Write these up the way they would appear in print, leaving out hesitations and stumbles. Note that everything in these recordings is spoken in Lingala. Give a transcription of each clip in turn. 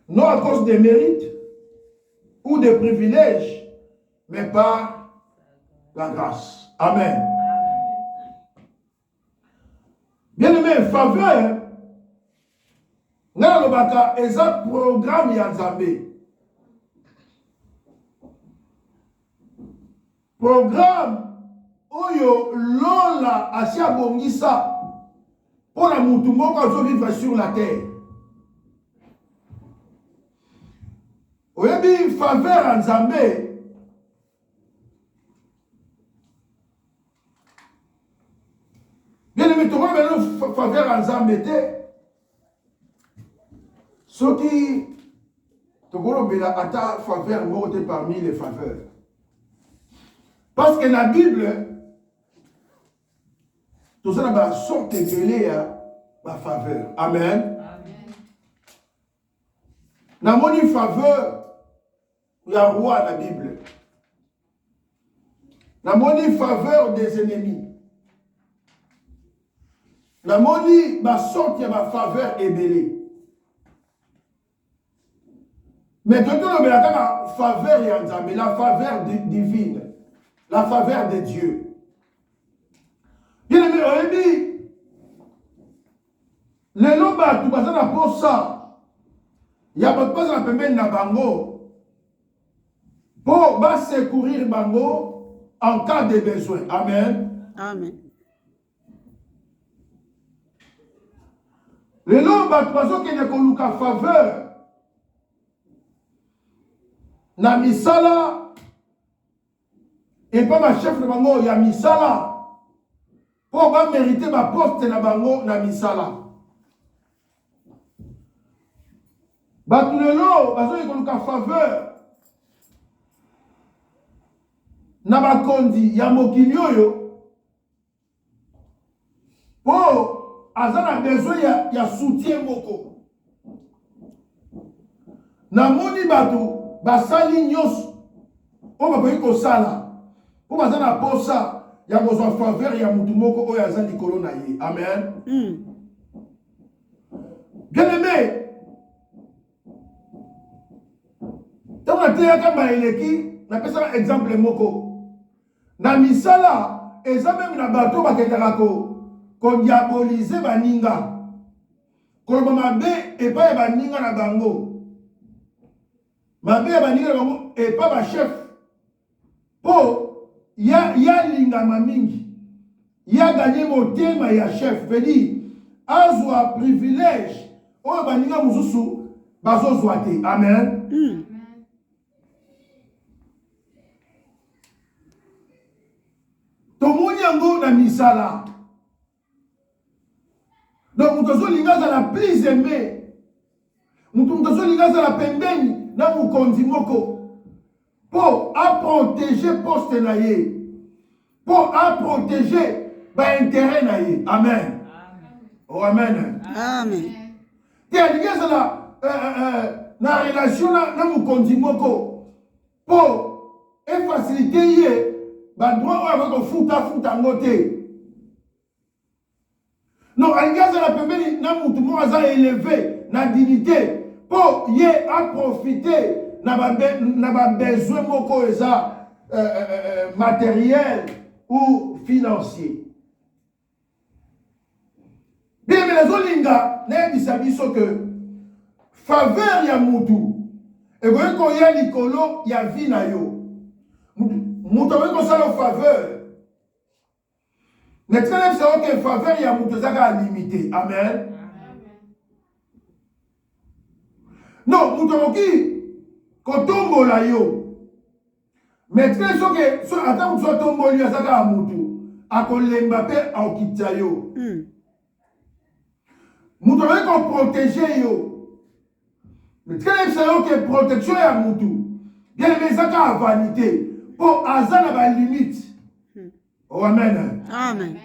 Non à cause des mérites ou des privilèges, mais par la grâce. Amen. Bien-aimé, faveur, Nalobaka est un programme Yanzambé. Programme Oyo Lola Asia Bongisa pour la Moutumoko vivre sur la terre. Oyebi faveur en Zambé. Bien aimé, tu vois, faveur en Zambé. Ce qui te a ta faveur monte parmi les faveurs. Parce que la Bible, tout ça va sortir de la faveur. Amen. La moni faveur, il y a roi la Bible. La moni faveur des ennemis. La moni va sortir ma faveur ébélée. Mais tout le monde a faveur, la faveur divine. La faveur de Dieu. Bien aimé, on a dit, les lobas, tu vas pour ça. Il y a pas de paiement na bango pour secourir bango en cas de besoin. Amen. Amen. Les lobas, tu vas qu'il y a une faveur. Na misala. Et pas ma chef de bango, il y a misala. Pour pas mériter ma poste na bango, na misala. Batulelo, parce qu'il y a une faveur. Na bakondi, ya mokilio yo. Pour, azana besoin ya soutien moko. Na moni batu, basali nyos. On va payer comme ça là. Pour que ça posa, il y a besoin de faveur, il y a mutumoko, il y a besoin de corona. Amen. Bien aimé, tant que tu as un exemple moko. Na misala, et ça même na bateau baketarako, qu'on diabolise baninga. Qu'on mabe et pas baninga na bango. Mabe baninga na bango et pas ba chef. Oh, ya linga mamingi. Ya gagné mon thème ya chef. Veut dire, azwa privilège. Oh, baninga mususu, bazo zwate. Amen. Tomoni yango na misala. Donc, mutazo linga za la plus aimé. Mutazo linga za la pembeni. Na mukondi moko. Pour protéger poste naïe. Pour protéger intérêt naïe. Amen. Oh, amen. Amen. Tiens, la relation na mukondi moko. Pour faciliter droit avec futa ngote. Non, aligas la pembeni na mutu mo aza élevé na dignité pour profiter n'a besoin moko eza matériel ou financier. Bien, mais les olinga n'a dit que faveur ya mutu et vous voyez ya likolo ya vie na yo mutu ko sala faveur mais très c'est que faveur ya mutu zaka limité. Amen. Non, mutu qui kotombola yo. Mais très sûr que attends soit tomboli azaka mutu akolemba pe akitya yo. Mutu ko protéger yo. Mais très sûr que protection ya mutu. Bien mais zaka vanité pour azana ba limite. Oh amen. Amen.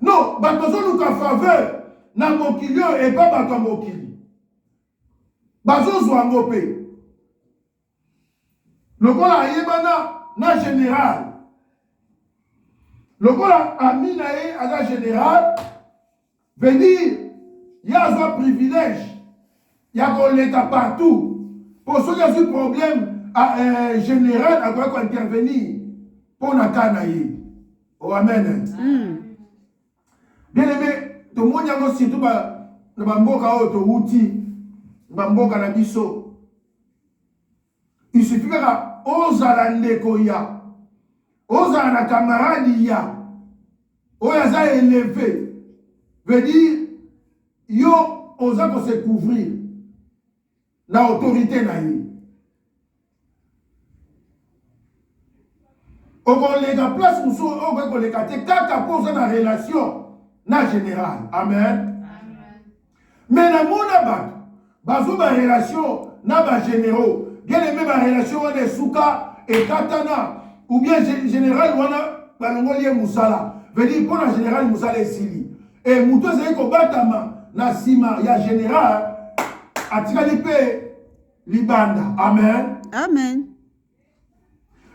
Non, ba besoin de faveur na mokilio et pas ba mokili. Bazo zwango pe. Lokola ayebana na général. Lokola ami na ye à la général veut dire il y a un privilège. Il y a l'État partout. Pour ceux qui ont un problème général, à quoi intervenir pour la canaille. Oh, amen. Bien aimé, tout le monde y a aussi tout le bamboka auto outil, bamboka na biso. Il suffit que oza ndeko ya, oza na camarade ya, oza za élevé, veut dire yo oza ko se couvrir na autorité na ye. On les a place pour on les gâter kaka pour ça na relation na général. Amen. Mais na mona ba bazo ba relation na ba généraux. Bien aimé ba relation on est souka et katana ou bien général wana ba longolie musala. Veut dire pour la général musala esili. Et muto zé ko batama na sima ya général atikali pe libanda. Amen. Amen.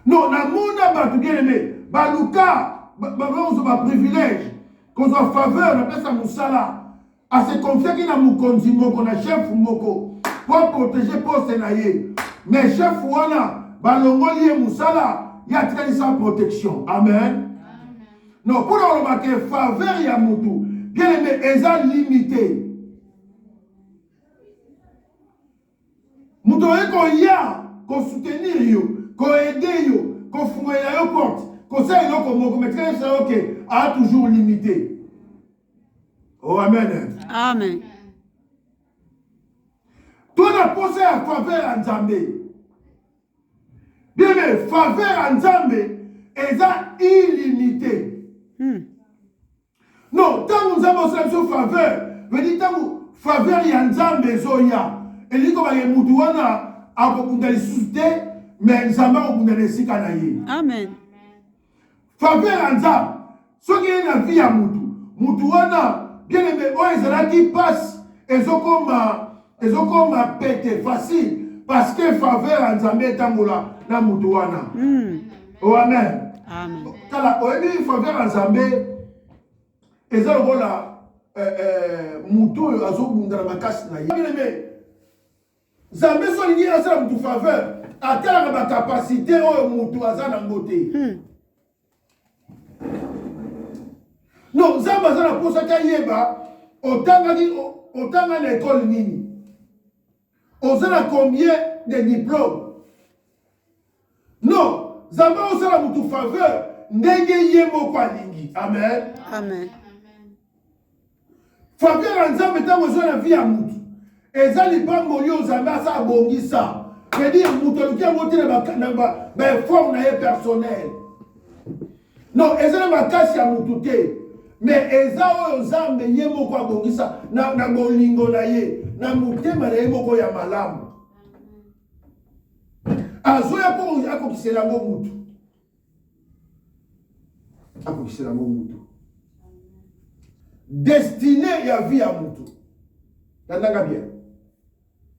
Non, na mona ba bien aimé, ba luka, ba privilège, qu'on soit faveur, na pesa musala, à se confier qui na mukonzi moko na chef moko pour protéger poste na ye. Mais chef wana ba longoli musala, ya tikali sans protection. Amen. Non, pour le marquer faveur ya mutu, bien aimé, eza limité. Mutu eko ya ko soutenir yo. Qu'on aide yo, qu'on fourre la porte, qu'on sait yo comme mais très ça ok, a toujours limité. Oh amen. Amen. Toi n'a posé à faveur en Zambé. Bien mais faveur en Zambé est illimité. Non, tant nous avons cette faveur, veut dire tant faveur en Zambé zoya. Et dit comme les mutuana a beaucoup de souté. Mais nous avons un sika na ye. Amen. Faveur en Zam. Ce qui est la vie à Moutou. Moutou wana, bien aimé, oh, qui passe, ils ont comme pété facile. Parce que faveur en Zam est tangola na Moutou wana. Oh, amen. Amen. Kala, oh, et faveur en Zam, ils ont la Moutou, ils ont la macasse na ye. Bien aimé, Zambé sont liés à ça, Moutou faveur. Atteindre ma capacité au mutu azana ngote. Non, Zamba zana pour ça yeba otanga l'école nini. Ozana combien de diplômes? Non, Zamba osala mutu faveur ndenge yemo kwa lingi. Amen. Amen. Faveur nzambe tango zona vie ya mutu. Ezali bango yo Zamba sa bongisa. Je veux dire, Moutoluki a monté dans forme personnelle. Non, ils ont ma casse à Moutouté. Mais ils ont aux âmes, ils ont quoi bon ça. Na bolingo na ye, na mouté malaye ko ya malam. Azoya pour akokise la moutou. Akokise la moutou. Destiné ya vie à Moutou. Tandanga bien.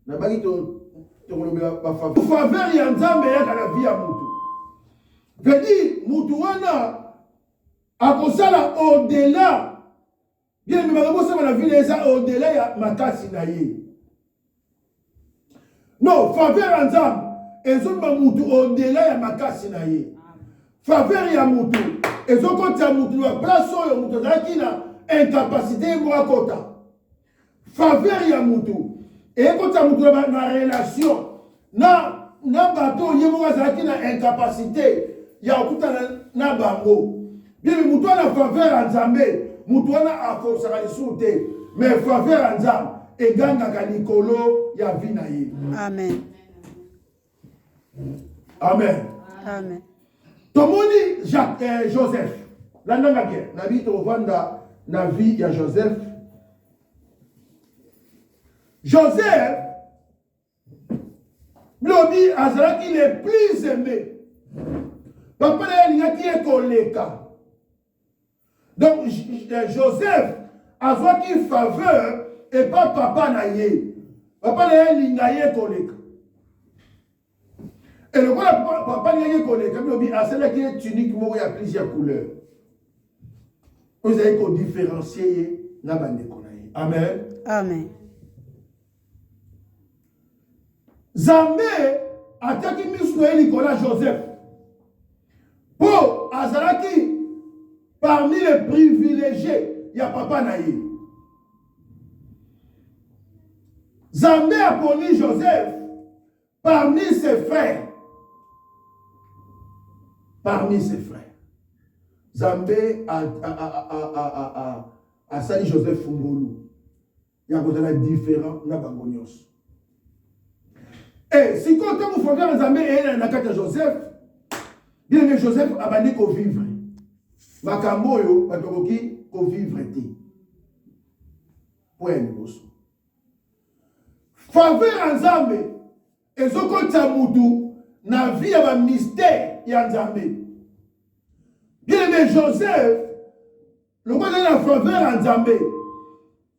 Na bagito faveur ya nzambe ya la vie à Moutou. Veut dire Moutou wana akosala au-delà. Bien mais bakosala la vie eza au-delà ya makasi na ye. Non, faveur ya nzambe ezomba Moutou au-delà ya makasi na ye. Faveur ya Moutou ezokota Moutou na place oyo Moutou zaki na incapacité mo akota. Faveur ya Moutou et quand tu as une relation, na bateau, il y a une incapacité, il y a un bango. Bien, mais tu as une faveur en Zambé, tu as une force à sauter, mais faveur en Zambé, et ganga kanikolo, il y a vie. Amen. Amen. Amen. Tomoni Joseph, la nanga bien, nabi to vanda na vie ya Joseph. Joseph, Lobi Azalaki le plus aimé. Papa il y a qui est colléka. Donc Joseph a qui faveur et pas papa naïe. Papa il y a colléka. Et le papa il y a colléka. Lobi Azalaki est tunique, il y a plusieurs couleurs. Vous avez qu'on différencier na bande konaïe. Amen. Amen. Zambé ataki misu na Nicolas Joseph. Pour azalaki parmi les privilégiés, il y a papa naïe. Zambé a poni Joseph parmi ses frères. Parmi ses frères. Zambé a sali Joseph Fungolu. Il y a des différents nabangonios. Et si quand vous frère Zambé et un akata Joseph, bien que Joseph a banni qu'on vivre. Makamboyo, batokoki qu'on vivre. Point de faveur Nzambe ezoko tsamutu na vie ya mystère ya Nzambe. Bien aimé Joseph, le roi de la faveur Nzambe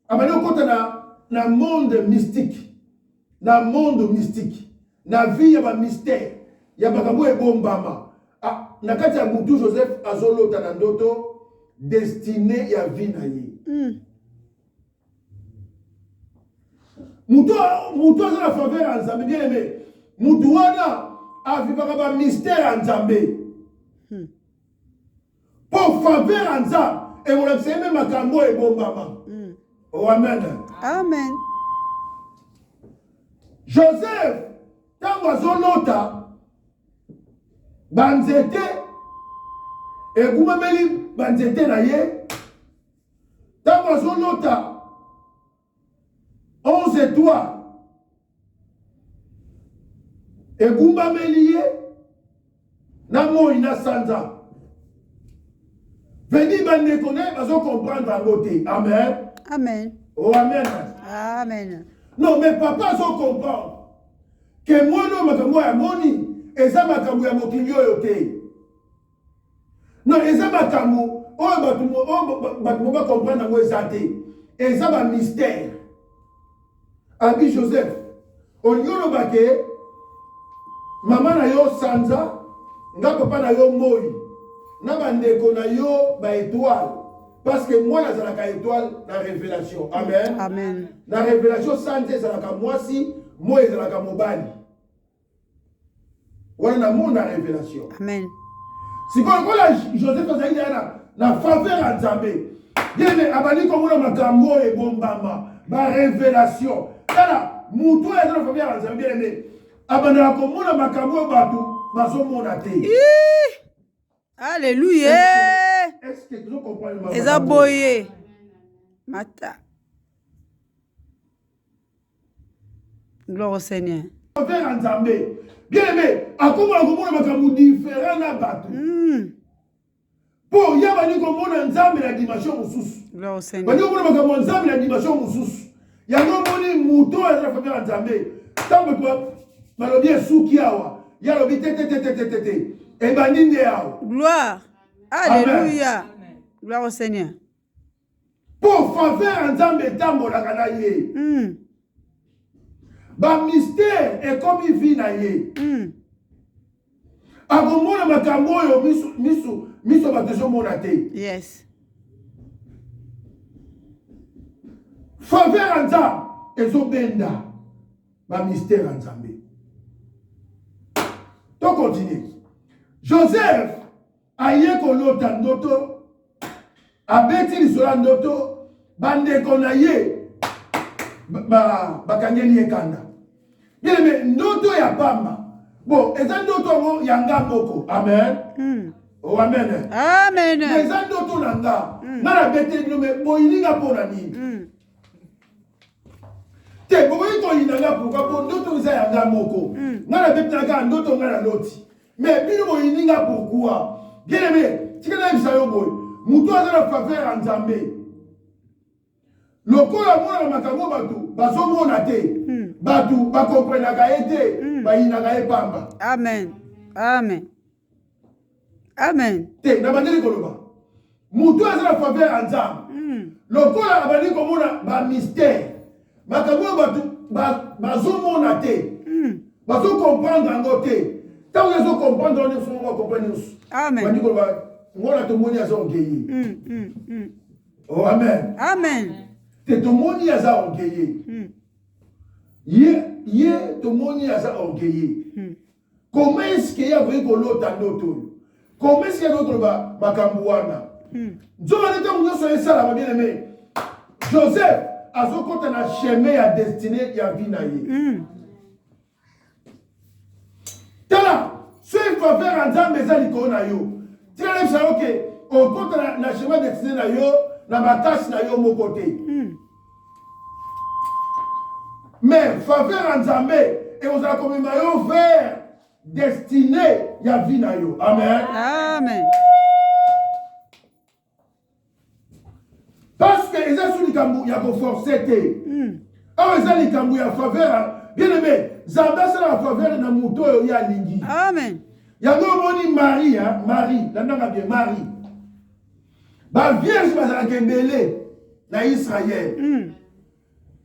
abali okota na monde mystique. Na monde mystique. Na vie ya mystère ya bakambo ebombama. Ah, na kati ya mutu Joseph azolota na ndoto destiné ya vie na ye. Mutu aza la faveur à Nzambe, bien aimé. Mutu wana avivaka ba mystère à Nzambe. Pour faveur à Nzambe, et on a fait même makambo et bombama. Oh, amen. Amen. Joseph, tango azolota banzete et gumameli banzete na ye. Tango azolota 11 étoiles. Et Goumba Melie, Namo ina sanza. Venez bande connaître, parce qu'on comprendre à côté. Amen. Amen. Oh, amen. Amen. Non, mais papa, on comprend. Que moi, non, makambo ya moni, et ça makambo ya mokinyo yote. Non, et ça makambo, on va comprendre à quoi ça et ça va mystère. Abi Joseph, on yolo bake, maman na yo sanza, nga papa na yo moi, na bandeko na yo ba étoile, parce que moi na zalaka étoile na révélation. Amen. Amen. Na révélation sanze zalaka moi si, moi zalaka mobali. Wana na monde na révélation. Amen. Si quand la Joseph azali na faveur à Nzambe, bien abani komona makambo e bombama, ba révélation. Kala mutu ya zala faveur à Nzambe bien aimé. Abana komona makambo batu bazomona te. Alléluia. Est-ce que tu comprends le makambo? Ezaboye. Mata. Gloire au Seigneur. Faveur à Nzambe. Bien aimé, akomona komona makambo différent na batu. Pour yabani komona Nzambe la dimension mususu. Gloire au Seigneur. Bani komona makambo Nzambe la dimension mususu. Yango moni muto ya la faveur à Nzambe. Tango toi malobi esuki awa. Ya lobi te. E bandinde awa. Gloire. Alléluia. Gloire au Seigneur. Pour faveur à Nzambe tambo la kanaye. Ba mystère et comme il vit na ye. Akomona makambo yo miso batezo mona te. Yes. Faveur à Nzambe ezobenda ba mystère à Nzambe. To continue. Joseph aye kolota ndoto abeti lisola ndoto bandeko na ye bakangeli ekanda. Bien mais ndoto ya pamba. Bon, eza ndoto yanga moko. Amen. Oh amen. Amen. Eza ndoto nanga. Nana bete no me boyininga pona nini. Te boyi ko yinanga pourquoi pour ndoto eza yanga moko. Nana bete nanga ndoto ngana loti. Mais bino boyininga pourquoi? Bien aimé, tikana bisayo boy. Muto azala faveur à Nzambe. Lokola mona makambo batu bazomona te. Batu bakomprenaka ete bayinaka epamba. Amen. Amen. Amen. Te na bandeli koloba. Muto azala faveur à Nzambe. Lokola abandi komona ba mystère. Makambo batu bazomona te. Bazo comprendre ngo te. Tant que vous comprendre on est sur comprendre. Amen. Bandi koloba ngona to moni azo ngeyi. Oh amen. Amen. te tomoni aza orgueilleux. Ye tomoni aza orgueilleux. Comment est-ce qu'il y a kolota ndoto? Comment est-ce qu'il y a koloba makambo wana? Nzoma nete munyoso esala bien aimé. Joseph azokota na chemin ya destinée ya vie na ye. Tala, ce il faut faire ensemble eza likolo na yo. Tika lef sa oke, okota na chemin destinée na yo, na makasi na yo moko te. Mais faveur nzambe et on a comme maillot vers destiné ya vie na yo. Amen. Amen. Parce que ils ont likambu ya ko forcer te. Ah ils ont likambu ya faveur. Bien aimé, Zamba c'est la faveur na muto yo ya lingi. Amen. Ya go moni Marie hein, Marie, la nanga bien Marie. Ba vierge bazala kembele na Israël.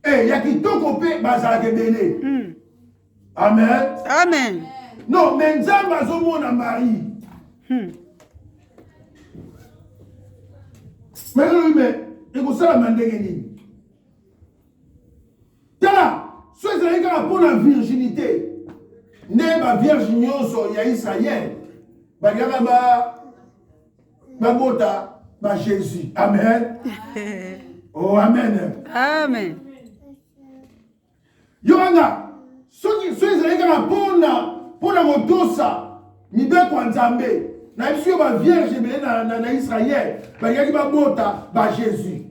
Eh, ya kitoko pe bazala kembele. Amen. Amen. Non, mais Nzambe azomona Marie. Mais lui, il faut ça la mandengeni. Tala, soit ils ont pour la virginité. Ne ba vierge nyonso ya Israël. Ba yanga ba bota ba Jésus. Amen. Oh amen. Amen. Yoanga, soit ils ont pour la motosa, mibe kwa Nzambe. Na biso ba vierge belé na Israël, ba yaki ba bota ba Jésus.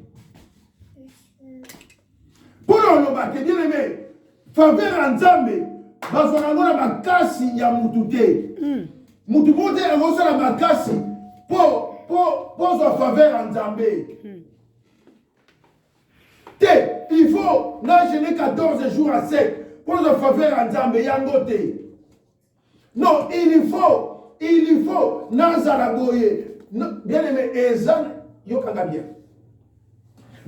Pour le ba que bien aimé, faveur Nzambe, ba zona ngona makasi ya mutute. Mutu bote ngosa la makasi pour sa faveur Nzambe. Il faut n'enchaîner 14 jours à 7 pour sa faveur Nzambe yangote. Non, il faut Nazaraboye. Bien aimé, Ezan, yokanga bien.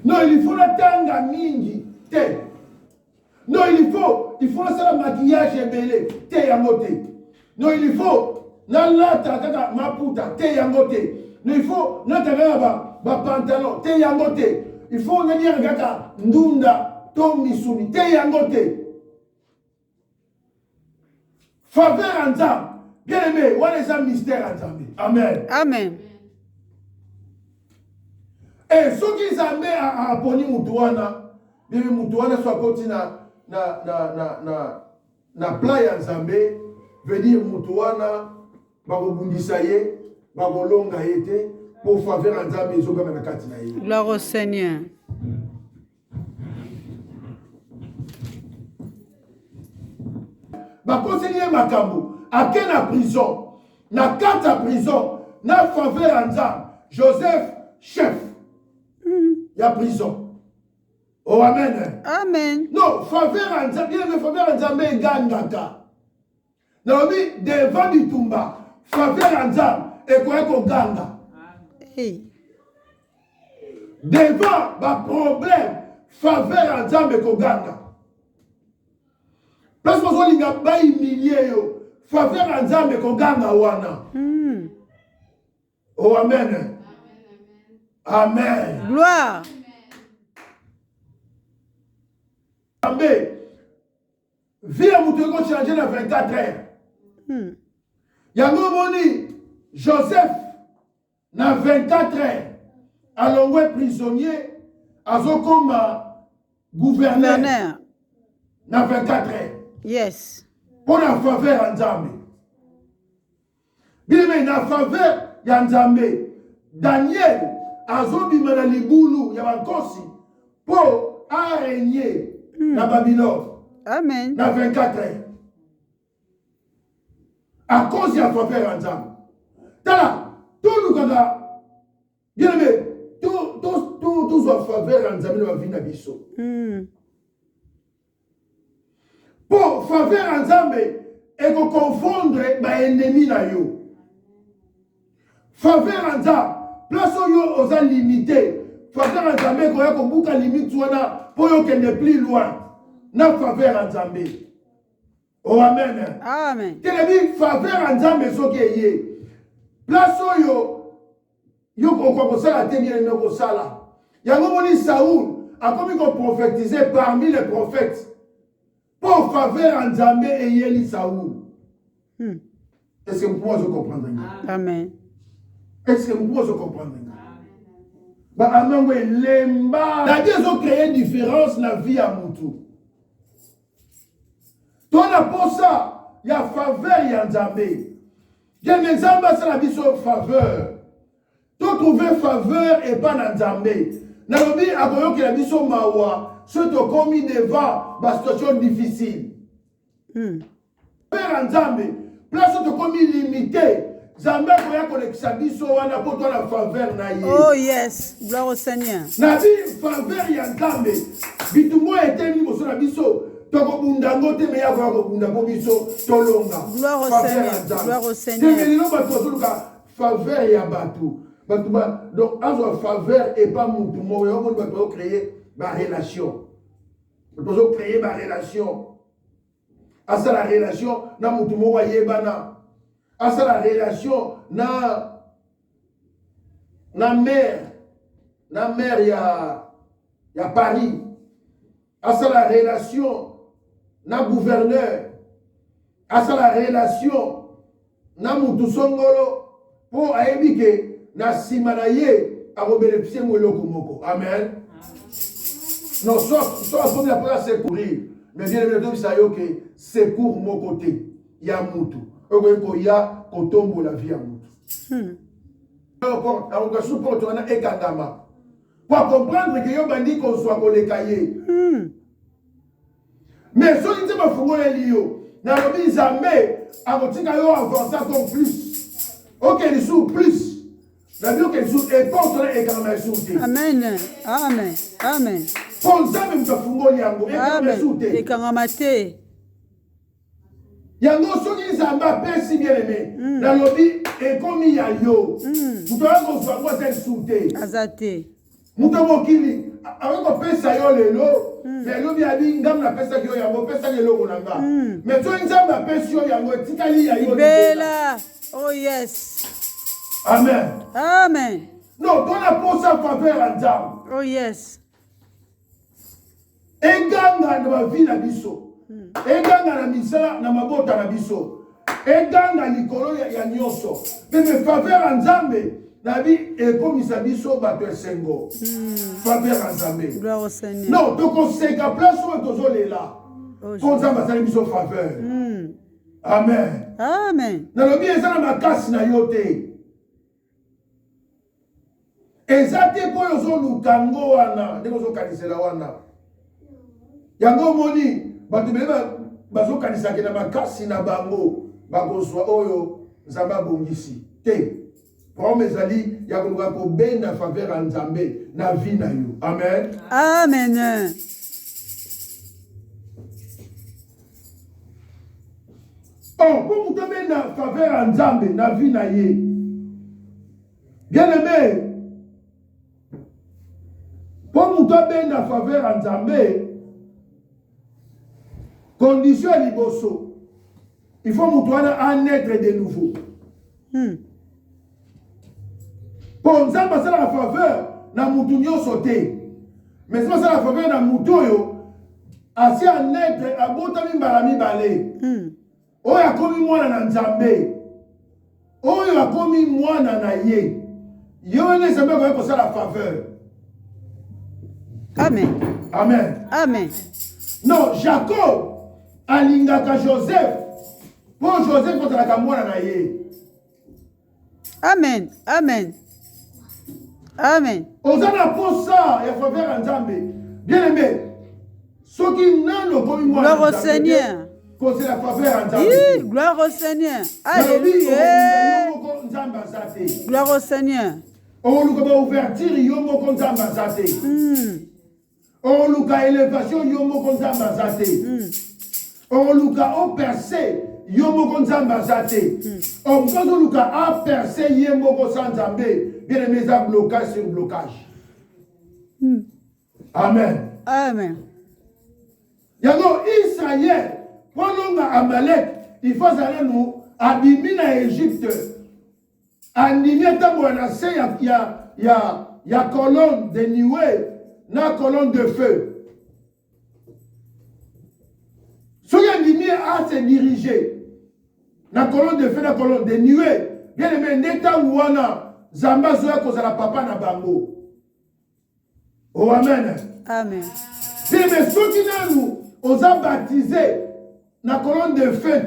Non, il faut la tanga mingi, te. Non, il faut la maquillage belé, te yangote. Non, il faut la lata kaka maputa, te yangote. Non, il faut la tanga ba pantalon, te yangote. Il faut la dire kaka ndunda, to misuni, te yangote. Faveur en Nzambe. Bien aimé, what is un mystère en Nzambe? Amen. Amen. Et ceux qui s'amènent à aponi mutuana, bien mutuana soit côté na playa Nzambe, veut dire mutuana, bakobundisa ye, bakolonga yete, pour faveur Nzambe ezoka na kati na ye. Gloire au Seigneur. Bakonseiller makambo, à quelle prison, na quatre prison, na faveur Nzambe, Joseph chef. Il y a prison. Oh amen. Amen. Non, faveur Nzambe, bien aimé faveur Nzambe gangaka. Naomi devant du tumba, faveur Nzambe et quoi qu'on ganga. Hey. Devant ba problème, faveur Nzambe ko ganga. Parce que vous avez ba humilié yo, faveur Nzambe ko ganga wana. Oh amen. Amen. Gloire. Amen. Vie à Moutouko changer dans 24 heures. Yango moni, Joseph, dans 24 heures, allongé prisonnier, azokoma gouverneur. Dans 24 heures. Yes. Pour la faveur Nzambe. Bien mais na faveur ya Nzambe. Daniel azobima na libulu ya bankosi pour arrégner na Babylone. Amen. Dans 24 heures. À cause de la faveur Nzambe. Tala, tout le Kanda, bien aimé, tout sa faveur Nzambe va venir à Bisso. Pour faveur Nzambe, et qu'on confondre ma ennemi na yo. Faveur Nzambe, place où yo osa limité. Faveur Nzambe, qu'on y a qu'on boucle limite soina pour yo qu'elle n'est plus loin. Na faveur Nzambe. Oh amen. Amen. Télébi faveur Nzambe soki eye. Place oyo yo ko sala te bien ko sala. Yango moni Saoul a commis qu'on prophétisait parmi les prophètes pour faveur en Nzambe et Yeli Saoul. Est-ce que vous pouvez comprendre? Amen. Est-ce que vous pouvez comprendre? Amen. C'est-à-dire qu'ils ont créé une différence dans la vie à Moutou. Toi, pour ça, il y a faveur, il y a Nzambe. Il y a un exemple, c'est la vie sur faveur. Tu trouves faveur et pas dans Nzambe. Nalobi, à quoi que la vie sur Mawa, ceux qui ont commis devant la situation difficile. Faveur en Nzambe, place où tu as commis limité. Nzambe a connexion biso wana pour toi la faveur na ye. Oh yes, gloire au Seigneur. Nabi faveur ya Nzambe. Bitumo était mis sur la biso. Toko bundango te meya ko bundako biso tolonga. Gloire au Seigneur. Gloire au Seigneur. Te ba toluka faveur ya batu. Batu ba donc azo faveur et pas mutu mo yo mo ba créer ba relation. Ba créer ba relation. Asa la relation na mutu mo wa yebana. Asa la relation na mère ya Paris. Asa la relation na gouverneur. Asa la relation na mutu songolo pour aebike na simanaye a bénéficier moloko moko. Amen. Non, soit pour la place secourir. Mais bien évidemment, ça y est, secours mon côté. Il y a mutu. Il y a kotombo la vie à mutu. Pour comprendre que yo bandi qu'on soit collé. Mais si on dit que vous avez lio, na lobi Nzambe akotika yo avancer comme plus. OK, les sous plus. La bio que sous et porte et quand même sous. Amen. Amen. Amen. Pour Nzambe mtafungoli yango et quand même sous. Et quand maté. Yango soki Nzambe pesi bien aimé. Na lobi et comme ya yo. Vous devez qu'on soit quoi c'est sous. Azate. Muto mokili avec ko pesa yo lelo. Mais lobi abi ngam na pesa ki yo yango pesa ke loko nanga. Mais to Nzambe pesi yo yango tikali ya yo. Bella. Oh yes. Amen. Amen. Non, ton apôtre sa faveur en Nzambe. Oh yes. Eganga na ma vie na biso. Eganga na misala na mabota na biso. Eganga likolo ya nyonso. Mais faveur en Nzambe. Nabi ekomisa biso bato esengo. Faveur en Nzambe. Gloire au Seigneur. Non, donc on sait qu'à place où on est là. Pour Nzambe sali biso faveur. Amen. Amen. Na lobi eza na makasi na yo te. Eza te po yo zo lukango wana, ndeko zo kanisela wana. Yango moni bato beba bazo kanisa ke na makasi na bango bakozwa oyo Nzambe abongisi. Te. Promesse ali ya koluka ko benda faveur en Nzambe na vie na yo. Amen. Amen. Oh, pour vous donner la faveur en Nzambe na vie na ye. Bien aimé. Pour vous donner la faveur en Nzambe, condition liboso. Il faut vous donner un être de nouveau. Pour Nzambe c'est la faveur na mutu nyonso te. Mais c'est la faveur na mutu yo. Asi un être abotami mbala mibale. Oyo akomi mwana na Nzambe. Oyo akomi mwana na ye. Yo ne Nzambe ko kosala faveur. Amen. Amen. Amen. Non, Jacob alingaka Joseph. Pour Joseph kosalaka mwana na ye. Amen. Amen. Amen. Ozana pour ça, il faut faire un Nzambe. Bien aimé. Ce qui n'a pas eu moi. Gloire au Seigneur. C'est la faveur en Nzambe. Oui, gloire au Seigneur. Alléluia. Gloire au Seigneur. On luka ouverture yomo kon Nzambe azate. On luka élévation yomo kon Nzambe azate. On luka o percer yomo kon Nzambe azate. On kazo luka a percer yomo kon Nzambe. Bien aimé, ça blocage sur blocage. Amen. Amen. Yango Israël, pendant Amalek, il faut aller nous abîmer en Égypte. Animer tant qu'on a il y a colonne de nuée na colonne de feu. Soki andimi à se diriger na colonne de feu, na colonne de nuée, bien aimé, ntango wana Zamba zoya kozala papa na bango. Oh amen. Amen. Bien aimé, soki nanu oza baptisé na colonne de feu,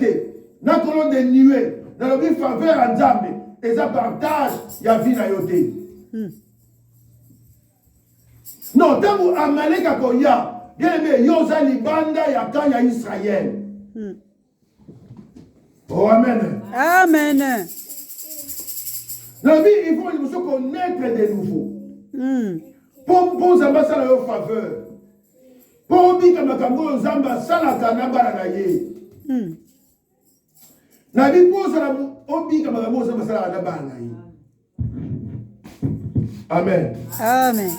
na colonne de nuée, na lobi faveur à Nzambe, eza partage ya vie na yo te. Non, tango Amalek akoya, bien aimé, yoza libanda ya kan ya Israël. Oh amen. Amen. La vie, il faut nous connaître de nouveau. Pour Zamba sala yo faveur. Pour bi kama kango Zamba sala kana barana ye. La vie pour sala obi kama kango Zamba sala kana barana ye. Amen. Amen.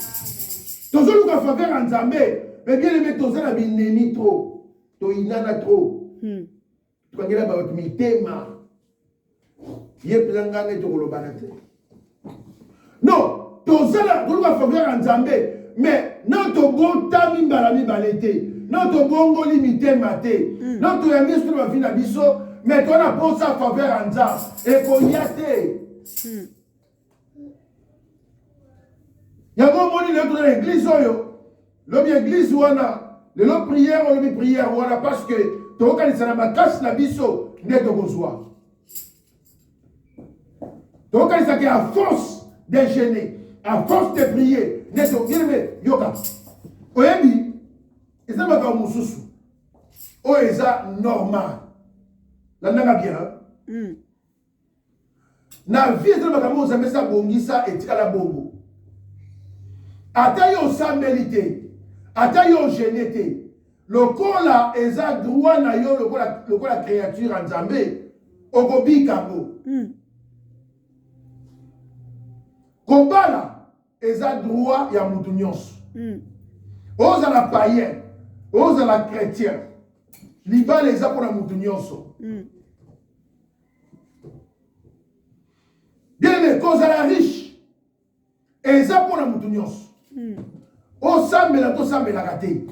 Toujours nous faveur en Zambé, mais bien aimé tous la bineni trop. To inana trop. Tu vas dire ba mitema. Non, tout ça, tout le monde fait en Zambé, mais notre bon tami balami balete, notre bon limité maté, notre ami sur la vie d'abisso, mais toi n'a pas ça faveur en Zambé, et qu'on y a été. Il y a un moment où l'église, l'église où on a, le prière, parce que tu as ma casse la bisso, n'est pas besoin. Donc, il y a à force de gêner, à force de prier, de yoga. Oyebi, il y a un moussou. Oh, il y a normal. Là, on a bien. Na vie, il y a un moussou, mais ça bongisa et tika bongo. Ata yo sambelité, ata yo gênété. Le corps là, il y a droit na yo, le corps la créature en Zambé, okobi kango. Combat là, ils ont droit à Moutunios. Aux à la païen, aux à la chrétien. Liban les a pour la Moutunios. Bien aimé, cause à la riche, ils ont pour la Moutunios. Au sambe la to sambe la raté.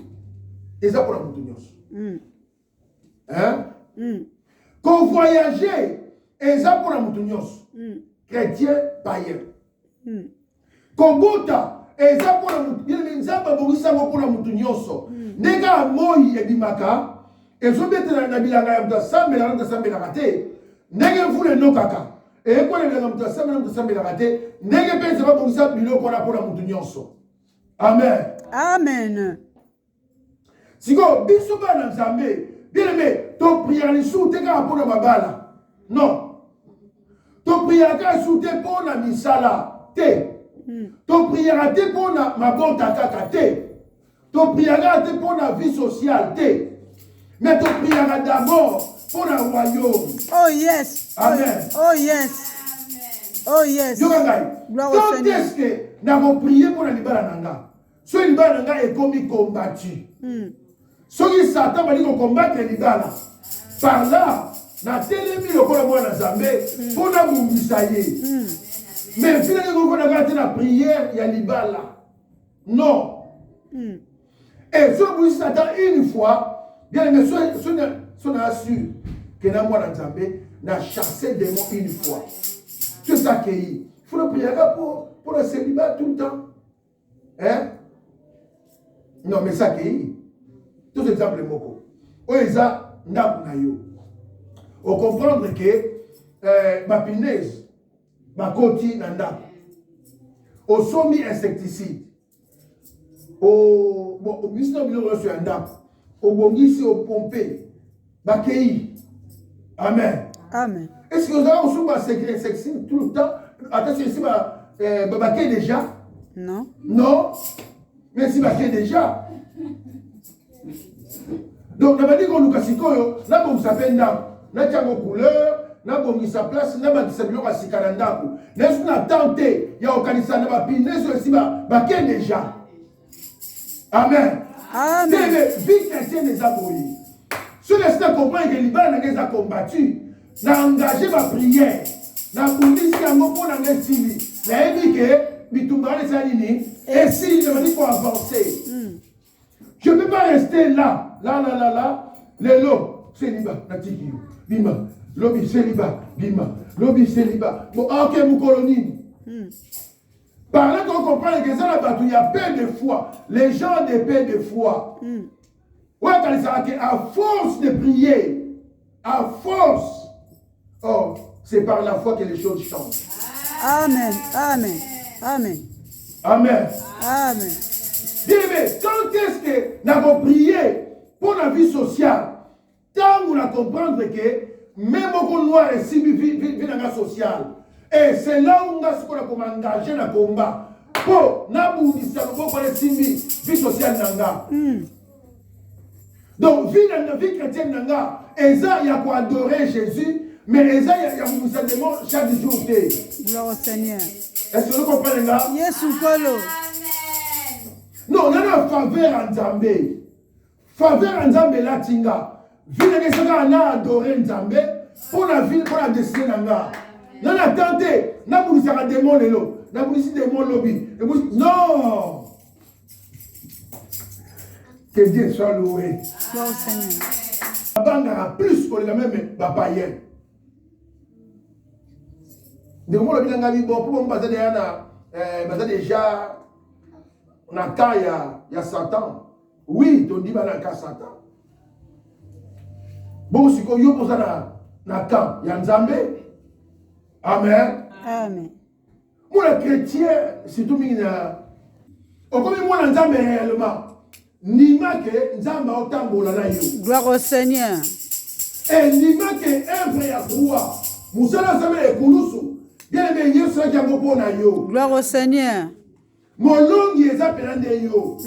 Ils ont pour la Moutunios. Hein? Quand voyager, ils ont pour la Moutunios. Chrétien, païen. Kogota eza pour la nzamba bongisa pour la mutu nyonso ndeka moi ebimaka ezobetela na bilanga ya mtu sambela na sambela kate ndenge vule nokaka e ko le mtu sambela kate ndenge penza bongisa biloko na pour la mutu nyonso. Amen. Amen. Siko biso bana nzambe bien aimé to prière les sous teka pour la babala non to prière ka sous te pour la misala te. Ton prière te pour ma bonne kaka te. Ton prière te pour la vie sociale te. Mais ton prière d'abord pour le royaume. Oh yes. Amen. Oh yes. Oh yes. Quand est-ce que nous avons prié pour la libération nanga? Ce libération nanga est comme combattu. Ceux qui Satan va dire qu'on combattre les libération. Par là, na télémi le corps na Zambé pour la boumisaye. Mais finalement, vous avez la prière, il y a l'ibala. Non. Et ce que vous Satan une fois, bien aimé, on a su que dans moi dans Zambé, on a chassé des démons une fois. C'est ça qu'il y a. Il faut la prière pour le célibat tout le temps. Hein? Non, mais ça qu'il y a. Tous les exemples, moko. Oeza, ndabunayo. On comprend que ma punaise, ma côté nanda au sommet insecticide au ministère de reçu anda au bongisi au pompé bakei. Amen. Amen. Est-ce que vous avez reçu ma secret insecticide tout le temps? Attention ici bakei déjà. Non. Non. Mais si bakei déjà. Donc on va dire qu'on nous casse quoi là bon ça fait nda na tiango couleur na bongisa place na bakisa biloko ya sika na ndako nesu na tante ya okanisa na bapineso esi bake déjà. Amen. Amen. C'est vie chrétienne eza boye. Sur le stade comprendre que libala na ngeza combattu na engagé ma prière na bundisi yango mpo na ngesili na yebi ke bitumbara ça nini et si je me dis faut avancer. Je ne peux pas rester là les lots célibat natiki bima lobby célibat bima lobby célibat bon OK mon colonie. Par là qu'on comprend que ça là il y a peu de foi, les gens de peu de foi. Ouais quand ça à force de prier, à force. Oh, c'est par la foi que les choses changent. Amen. Amen. Amen. Amen. Amen. Bien aimé, quand est-ce que nous avons prié pour la vie sociale, tant vous la comprendre que même au noir et si vie sociale, et c'est là où nous avons engagé le combat pour nous vie sociale. Donc, vie chrétienne, il y a quoi adorer Jésus, mais il y a vous chaque jour. Gloire au Seigneur. Est-ce que vous comprenez là? Yes, Kolo. Non, on a faveur en Zambé. Faveur en Zambé là, tinga. Ville que ça a adoré en Zambé pour la ville, pour la destinée nanga. On a tenté, on a voulu faire un démon les lots, on a voulu faire un démon lobby. Non. Que Dieu soit loué. Gloire au Seigneur. La banque a plus que les mêmes papayen. De comment le bilan a vu bon pour me baser déjà. On a cas il y a Satan. Oui, ton dit dans le cas Satan. Bon, si qu'on y a pour ça dans le camp, il y a Nzambé. Amen. Amen. Moi, le chrétien, c'est tout mina. Au comme moi, Nzambé réellement. Ni ma que Nzamba autant bolana yo. Gloire au Seigneur. Et ni ma que un vrai à croire. Moussala Samé et Koulousou. Bien aimé, il y a ceux qui ont bon yo. Gloire au Seigneur. Mon long est appelé yo.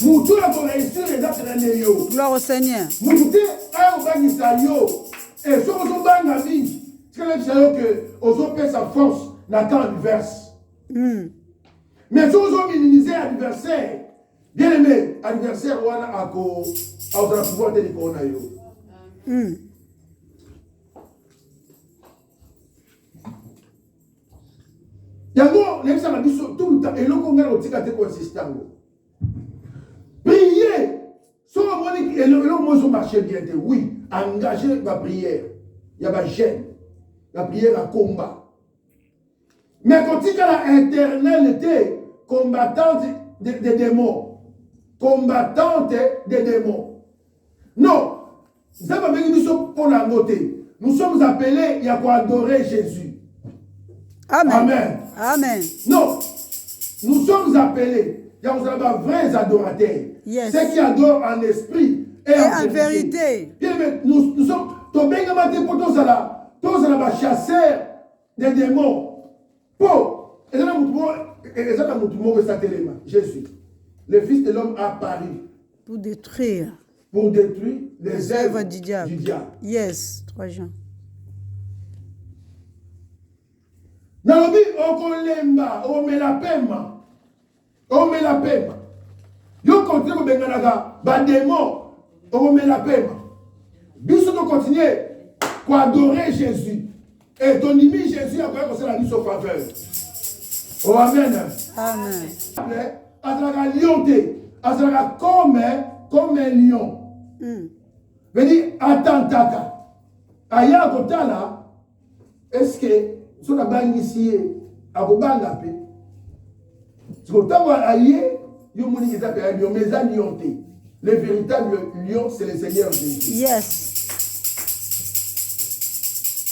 Moutou la réussir est appelé yo. Gloire au Seigneur. Moutou a organisé yo. Et ce qu'on a dans la vie, c'est que aux autres sa force dans le verse. Mais si on a minimisé l'adversaire, bien aimé, l'adversaire on a pouvoir de l'icône yo. Yango, les gens disent tout le temps, et l'on a aussi consistant. Prier, sur le monde, et l'on marche bien, oui, engager la prière. Il y a la gêne, la prière à combat. Mais quand il y a l'éternalité combattante des démons, combattante des démons. Non, nous sommes appelés, il y a quoi adorer Jésus. Amen. Amen. Amen. Non, nous sommes appelés, il y a vrais adorateurs. Yes. Ceux qui adorent en esprit et en vérité. Nous sommes tous les chasseurs des démons. Pour Jésus, le Fils de l'homme a apparu pour détruire les œuvres du diable. Yes, 3 Jean. Nalobi okolemba omelapema. Yo continue ko benganaka ba démon omelapema. Biso to continuer ko adorer Jésus. Et ton ami Jésus a quoi ça la mise au faveur. Oh amen. Amen. Azalaka lionté, azalaka comme un lion. Veni atantaka. Aya kotala est-ce que sur la banque ici, à Bobanga, si vous avez le véritable lion, c'est le Seigneur Jésus. Yes.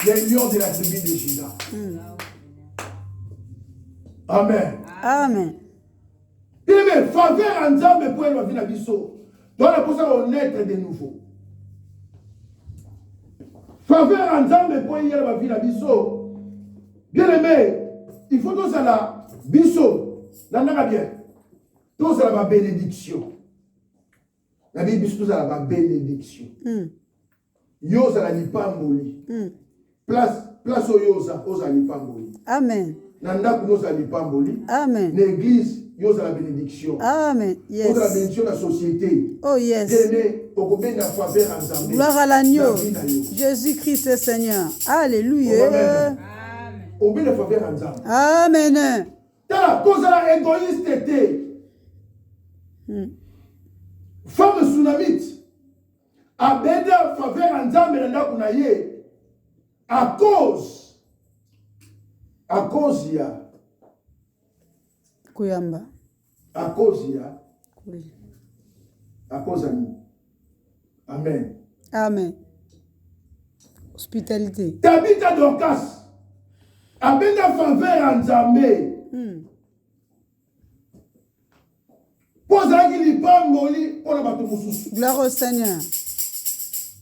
Les lions de la tribu de Juda. Amen. Amen. Il est faveur en Zambé pour la vie de la vie. Donc, on a naître de nouveau. Faveur en Zambé pour la vie de la vie. Bien aimé, il faut tout ça là, biso, là bien. Tout ça là, ma bénédiction. La Bible dit tout ça là, ma bénédiction. Yo ça la lipamboli. Place au yosa, osa lipamboli. Amen. Nanda kunosa lipamboli. Amen. L'église, yo ça la bénédiction. Amen. Yes. Yo la bénédiction de la société. Oh yes. Bien aimé, au combien de faveur en Zambie. Gloire à l'agneau. Jésus-Christ est Seigneur. Alléluia. Amen. Amen. Amen. tala kozala égoïste te. Femme tsunamite abeda faveur en Nzambe na ndako na ye à cause ya kuyamba à cause ya amen. Amen. Hospitalité. Tabitha Dorcas abenda faveur en Nzambe. Gloire au Seigneur.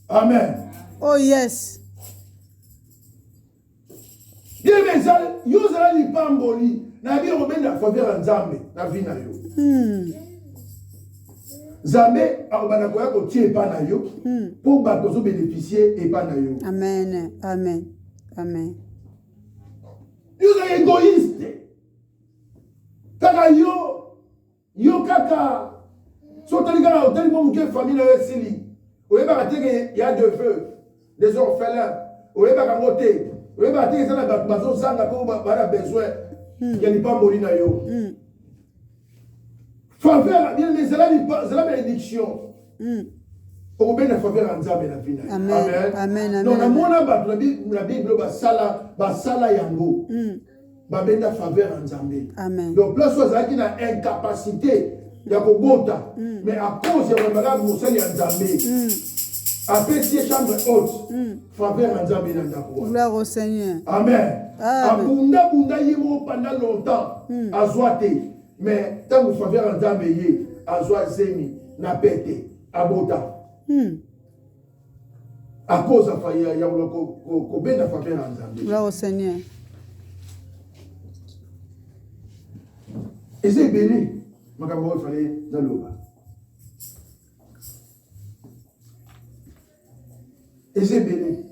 Amen. Oh yes. Bien mais yo zala li pamboli na bi obenda faveur en Nzambe na vie na yo. Nzambe akobana koya ko tie pa na yo pour ba ko bénéficier et pa na yo. Amen. Amen. Amen. Yo zala égoïste. Kaka yo kaka sotali kaka hôtel mo muke famille yo sili. Oyeba kateke ya deux veuves, des orphelins. Oyeba kangote. Oyeba kateke sana ba bazo zanga ko ba besoin. Ya ni pas mourir na yo. Faveur, bien mais c'est la bénédiction. Au bien la faveur en Nzambe na vie na. Amen. Amen. Non, na mona ba la Bible ba sala yango. Ba benda faveur en Nzambe. Amen. Donc place où ça qui na incapacité ya kobota mais à cause ya malade mosali en Nzambe. Après si chambre haute. Faveur en Nzambe na ndako. Gloire au Seigneur. Amen. Abunda yimo pendant longtemps azwate. Mais tant que faveur en Nzambe ye azwa zemi na pete abota. À cause de faillir, il y a combien de faveur en Nzambe. Gloire au Seigneur. Et c'est béni. Je vais faire dans l'eau. Et c'est béni.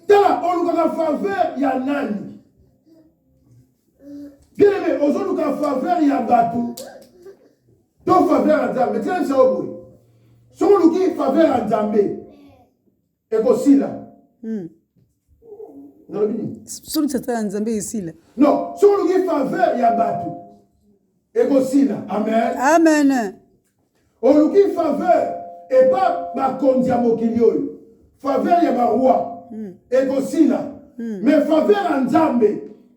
Dans la faveur, il y a nani. Bien aimé, aujourd'hui, la faveur, il y a bateau. Donc, faveur en Nzambe. Mais tiens, c'est au bout. Si on dit faveur en Nzambe, et aussi là. Non, Sur le Nzambe ici là. non, si on dit faveur, il y a bateau. Et aussi là. Amen. Amen. On dit faveur, et pas ma kondiamo kilio. Faveur, il y a ma roi. Et aussi là. Mais faveur en Nzambe,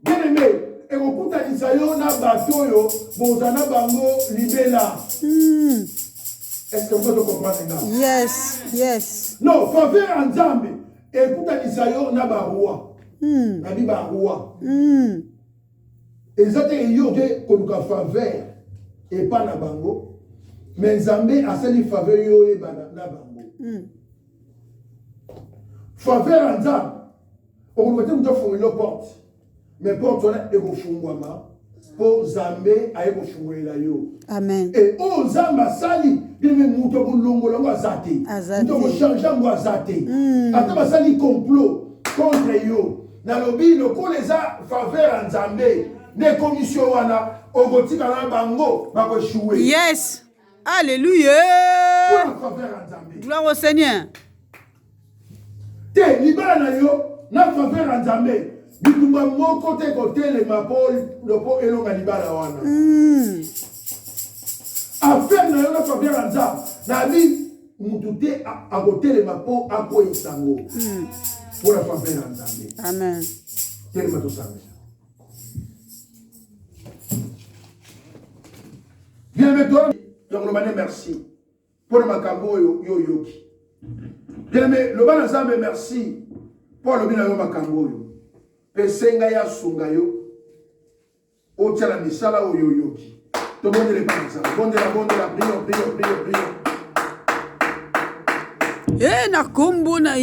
bien aimé, et on peut dire ça, yo na bateau yo, bozana bango libela. Est-ce que vous comprenez ça? Yes, yes. Non, faveur en Nzambe, et pour dire ça, yo na ba roi. Na bi ba roi. Et ça te yo de koluka faveur et pas na bango. Mais Nzambe a sali faveur yo e ba na bango. Faveur en Nzambe. On peut te faire une porte. Mais porte on est ekofungwama pour Nzambe a ekofungolela yo. Amen. Et o Nzambe sali bien muto bulongo ngo azate. Muto mo changer ngo azate. Ata basali complot contre yo. Na lobi le ko les a faveur en Nzambe. Ne commission wana ogotika na bango bako chouer. Yes. Alléluia. Gloire au Seigneur. Te libala na yo na faveur en Nzambe. Bitumba moko te côté le mapol le po elonga libala wana. Affaire na yo na faveur en Nzambe. Na bi mutute a côté le mapo a ko isango. Pour la faveur en Nzambe. Amen. Tellement tout ça. Bien maintenant, je vous remercie merci pour ma cambo yo yoki. Bien mais le bon ensemble merci pour le bien ma cambo yo. Pesenga ya sunga yo. O tchala misala o yo yoki. Tout le monde est pas ça. Bonde la prière. Eh na kombo na